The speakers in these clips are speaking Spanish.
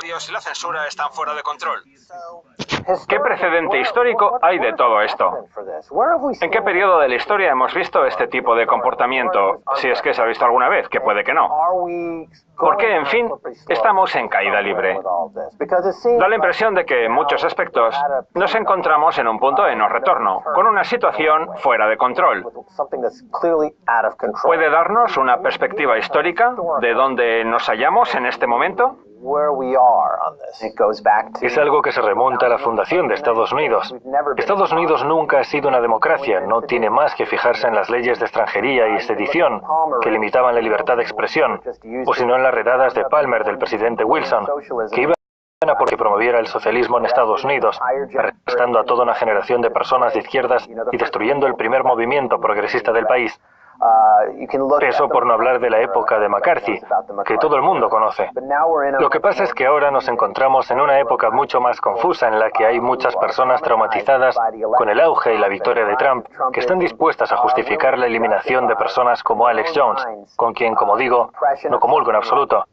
medios y la censura están fuera de control. ¿Qué precedente histórico hay de todo esto? ¿En qué periodo de la historia hemos visto este tipo de comportamiento? Si es que se ha visto alguna vez, que puede que no. Porque, en fin, estamos en caída libre. Da la impresión de que en muchos aspectos nos encontramos en un punto de no retorno, con una situación fuera de control. ¿Puede darnos una perspectiva histórica de dónde nos hallamos en este momento? Es algo que se remonta a la fundación de Estados Unidos. Estados Unidos nunca ha sido una democracia, no tiene más que fijarse en las leyes de extranjería y sedición que limitaban la libertad de expresión, o si no en las redadas de Palmer del presidente Wilson, que iban a porque promoviera el socialismo en Estados Unidos, arrestando a toda una generación de personas de izquierdas y destruyendo el primer movimiento progresista del país. Eso por no hablar de la época de McCarthy, que todo el mundo conoce. Lo que pasa es que ahora nos encontramos en una época mucho más confusa en la que hay muchas personas traumatizadas con el auge y la victoria de Trump que están dispuestas a justificar la eliminación de personas como Alex Jones, con quien, como digo, no comulgo en absoluto,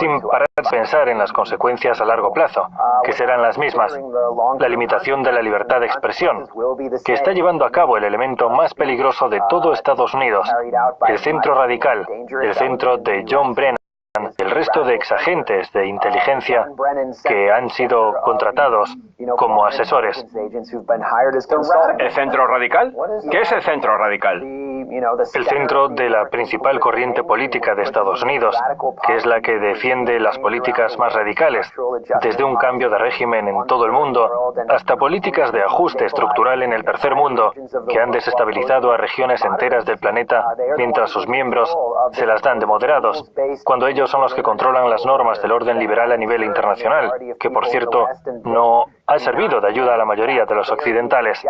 sin parar de pensar en las consecuencias a largo plazo, que serán las mismas. La limitación de la libertad de expresión, que está llevando a cabo el elemento más peligroso de todo Estados Unidos, el centro radical, el centro de John Brennan y el resto de exagentes de inteligencia que han sido contratados como asesores. ¿El centro radical? ¿Qué es el centro radical? El centro de la principal corriente política de Estados Unidos, que es la que defiende las políticas más radicales, desde un cambio de régimen en todo el mundo hasta políticas de ajuste estructural en el tercer mundo, que han desestabilizado a regiones enteras del planeta mientras sus miembros se las dan de moderados, cuando ellos son los que controlan las normas del orden liberal a nivel internacional, que por cierto no ha servido de ayuda a la mayoría de los occidentales.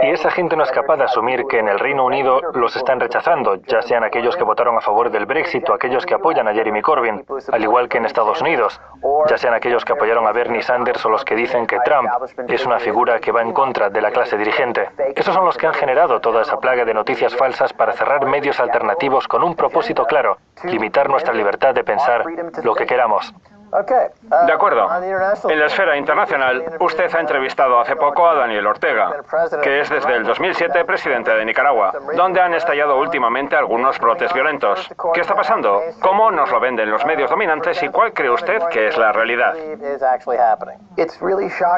Y esa gente no es capaz de asumir que en el Reino Unido los están rechazando, ya sean aquellos que votaron a favor del Brexit o aquellos que apoyan a Jeremy Corbyn, al igual que en Estados Unidos, ya sean aquellos que apoyaron a Bernie Sanders o los que dicen que Trump es una figura que va en contra de la clase dirigente. Esos son los que han generado toda esa plaga de noticias falsas para cerrar medios alternativos con un propósito claro: limitar nuestra libertad de pensar lo que queramos. De acuerdo. En la esfera internacional, usted ha entrevistado hace poco a Daniel Ortega, que es desde el 2007 presidente de Nicaragua, donde han estallado últimamente algunos brotes violentos. ¿Qué está pasando? ¿Cómo nos lo venden los medios dominantes y cuál cree usted que es la realidad?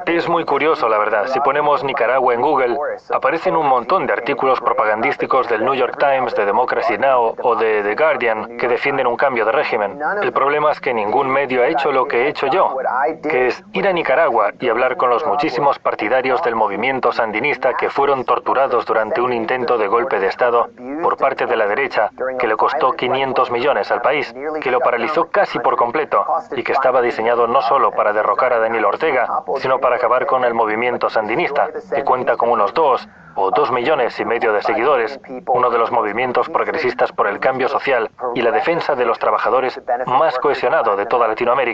Es muy curioso, la verdad. Si ponemos Nicaragua en Google, aparecen un montón de artículos propagandísticos del New York Times, de Democracy Now! O de The Guardian que defienden un cambio de régimen. El problema es que ningún medio ha hecho lo que he hecho yo, que es ir a Nicaragua y hablar con los muchísimos partidarios del movimiento sandinista que fueron torturados durante un intento de golpe de Estado por parte de la derecha que le costó 500 millones al país, que lo paralizó casi por completo y que estaba diseñado no solo para derrocar a Daniel Ortega, sino para acabar con el movimiento sandinista, que cuenta con unos 2 o 2,5 millones de seguidores, uno de los movimientos progresistas por el cambio social y la defensa de los trabajadores más cohesionado de toda Latinoamérica.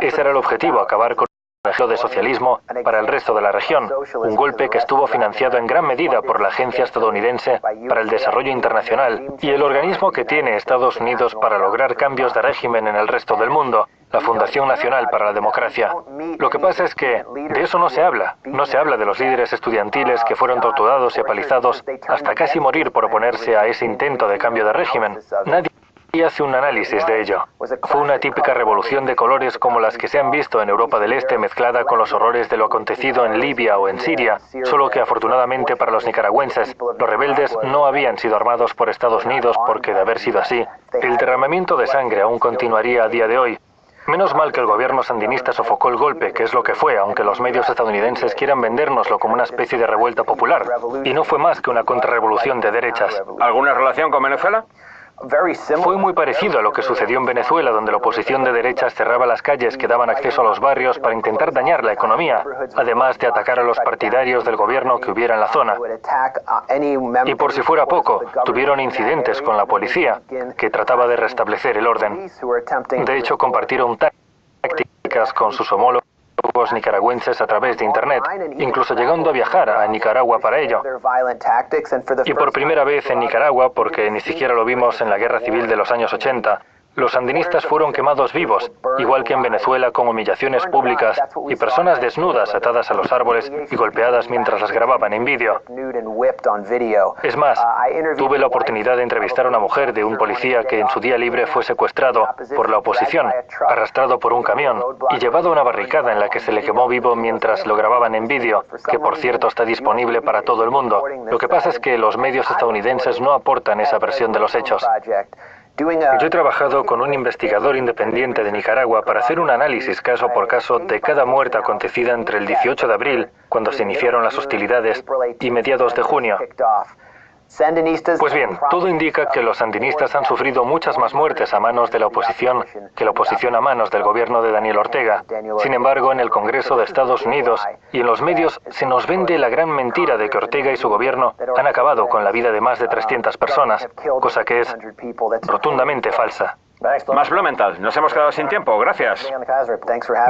Ese era el objetivo, acabar con un ejemplo de socialismo para el resto de la región, un golpe que estuvo financiado en gran medida por la Agencia Estadounidense para el Desarrollo Internacional y el organismo que tiene Estados Unidos para lograr cambios de régimen en el resto del mundo, la Fundación Nacional para la Democracia. Lo que pasa es que de eso no se habla. No se habla de los líderes estudiantiles que fueron torturados y apalizados hasta casi morir por oponerse a ese intento de cambio de régimen. Nadie hace un análisis de ello. Fue una típica revolución de colores como las que se han visto en Europa del Este mezclada con los horrores de lo acontecido en Libia o en Siria, solo que afortunadamente para los nicaragüenses, los rebeldes no habían sido armados por Estados Unidos porque de haber sido así, el derramamiento de sangre aún continuaría a día de hoy. Menos mal que el gobierno sandinista sofocó el golpe, que es lo que fue, aunque los medios estadounidenses quieran vendérnoslo como una especie de revuelta popular, y no fue más que una contrarrevolución de derechas. ¿Alguna relación con Venezuela? Fue muy parecido a lo que sucedió en Venezuela, donde la oposición de derechas cerraba las calles que daban acceso a los barrios para intentar dañar la economía, además de atacar a los partidarios del gobierno que hubiera en la zona. Y por si fuera poco, tuvieron incidentes con la policía, que trataba de restablecer el orden. De hecho, compartieron tácticas con sus homólogos nicaragüenses a través de Internet, incluso llegando a viajar a Nicaragua para ello. Y por primera vez en Nicaragua, porque ni siquiera lo vimos en la guerra civil de los años 80, Los sandinistas fueron quemados vivos, igual que en Venezuela, con humillaciones públicas y personas desnudas atadas a los árboles y golpeadas mientras las grababan en vídeo. Es más, tuve la oportunidad de entrevistar a una mujer de un policía que en su día libre fue secuestrado por la oposición, arrastrado por un camión y llevado a una barricada en la que se le quemó vivo mientras lo grababan en vídeo, que por cierto está disponible para todo el mundo. Lo que pasa es que los medios estadounidenses no aportan esa versión de los hechos. Yo he trabajado con un investigador independiente de Nicaragua para hacer un análisis caso por caso de cada muerte acontecida entre el 18 de abril, cuando se iniciaron las hostilidades, y mediados de junio. Pues bien, todo indica que los sandinistas han sufrido muchas más muertes a manos de la oposición que la oposición a manos del gobierno de Daniel Ortega. Sin embargo, en el Congreso de Estados Unidos y en los medios se nos vende la gran mentira de que Ortega y su gobierno han acabado con la vida de más de 300 personas, cosa que es rotundamente falsa. Más Blumenthal, nos hemos quedado sin tiempo. Gracias.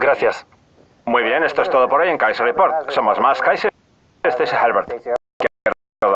Gracias. Muy bien, esto es todo por hoy en Kaiser Report. Somos más Kaiser. Este es Herbert.